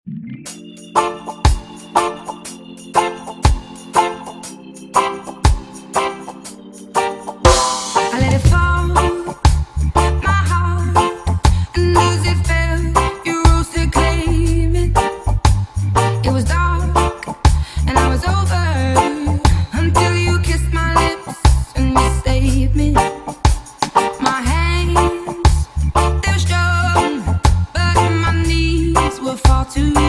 I let it fall, my heart, and as it fell, you rose to claim it. It was dark, and I was over until you kissed my lips and you saved me. My hands, they're strong, but my knees were far too